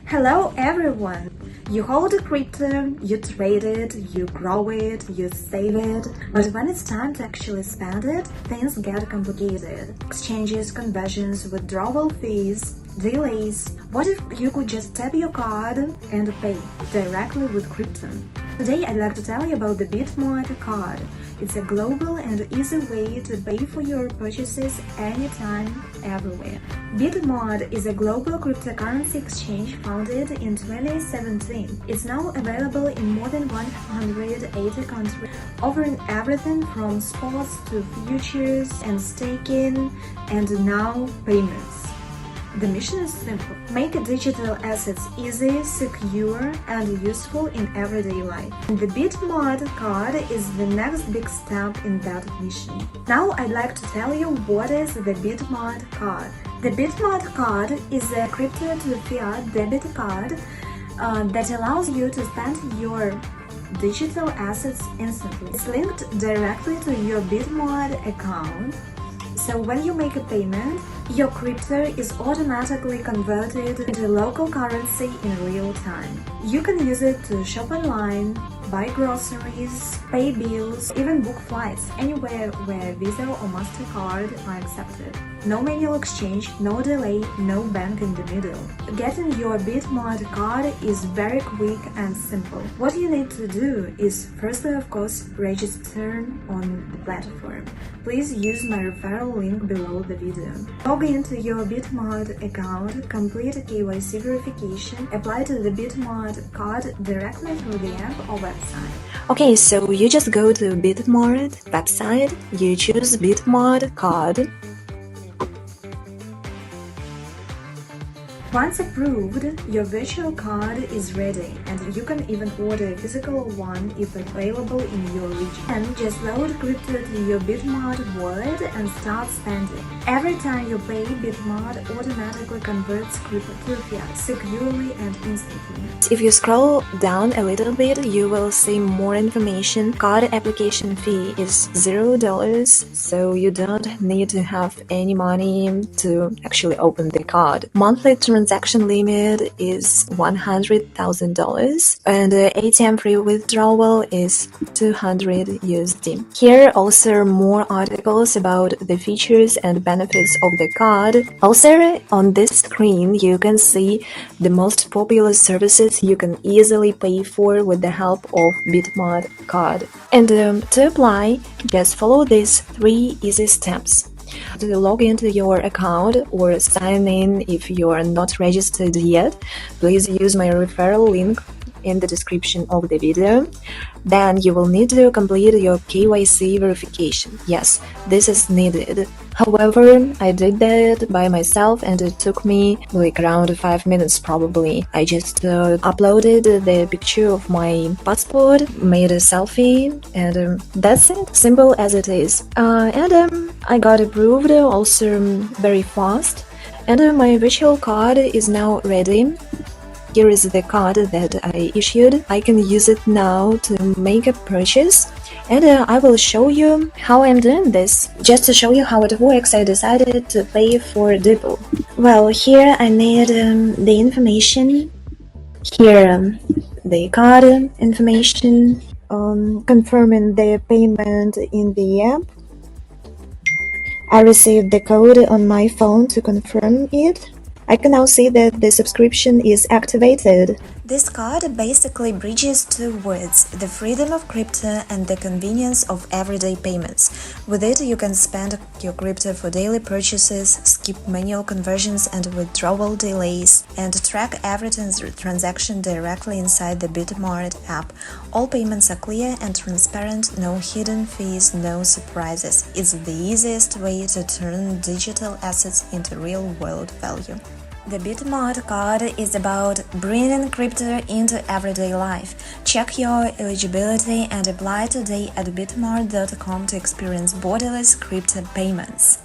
Hello everyone! You hold a crypto, you trade it, you grow it, you save it, but when it's time to actually spend it, things get complicated. Exchanges, conversions, withdrawal fees, delays. What if you could just tap your card and pay directly with crypto? Today I'd like to tell you about the BitMart card. It's a global and easy way to pay for your purchases anytime, everywhere. BitMart is a global cryptocurrency exchange founded in 2017. It's now available in more than 180 countries, offering everything from spots to futures and staking and now payments. The mission is simple: make digital assets easy, secure, and useful in everyday life. And the BitMart card is the next big step in that mission. Now I'd like to tell you what is the BitMart card. The BitMart card is a crypto to fiat debit card that allows you to spend your digital assets instantly. It's linked directly to your BitMart account. So when you make a payment, your crypto is automatically converted into local currency in real time. You can use it to shop online, buy groceries, pay bills, even book flights anywhere where Visa or MasterCard are accepted. No manual exchange, no delay, no bank in the middle. Getting your BitMart card is very quick and simple. What you need to do is, firstly, of course, register on the platform. Please use my referral link below the video. Log into your BitMart account, complete a KYC verification, apply to the BitMart card directly through the app or website. Okay, so you just go to BitMart website, you choose BitMart card. Once approved, your virtual card is ready, and you can even order a physical one if available in your region. And just load crypto to your BitMart wallet and start spending. Every time you pay, BitMart automatically converts crypto to fiat securely and instantly. If you scroll down a little bit, you will see more information. Card application fee is $0, so you don't need to have any money to actually open the card. Monthly transaction limit is $100,000 and ATM-free withdrawal is 200 USD. Here also are more articles about the features and benefits of the card. Also, on this screen you can see the most popular services you can easily pay for with the help of BitMart card. And to apply, just follow these 3 easy steps. To log into your account or sign in if you are not registered yet, please use my referral link in the description of the video. Then you will need to complete your KYC verification. Yes, this is needed. However, I did that by myself and it took me like around 5 minutes probably. I just uploaded the picture of my passport, made a selfie, and that's it. Simple as it is. I got approved also very fast. And my virtual card is now ready. Here is the card that I issued. I can use it now to make a purchase, and I will show you how I'm doing this. Just to show you how it works, I decided to pay for depot. Well, here I need the information. Here the card information, confirming the payment in the app. I received the code on my phone to confirm it. I can now see that the subscription is activated. This card basically bridges two worlds: the freedom of crypto and the convenience of everyday payments. With it, you can spend your crypto for daily purchases, skip manual conversions and withdrawal delays, and track every transaction directly inside the BitMart app. All payments are clear and transparent, no hidden fees, no surprises. It's the easiest way to turn digital assets into real-world value. The BitMart card is about bringing crypto into everyday life. Check your eligibility and apply today at bitmart.com to experience borderless crypto payments.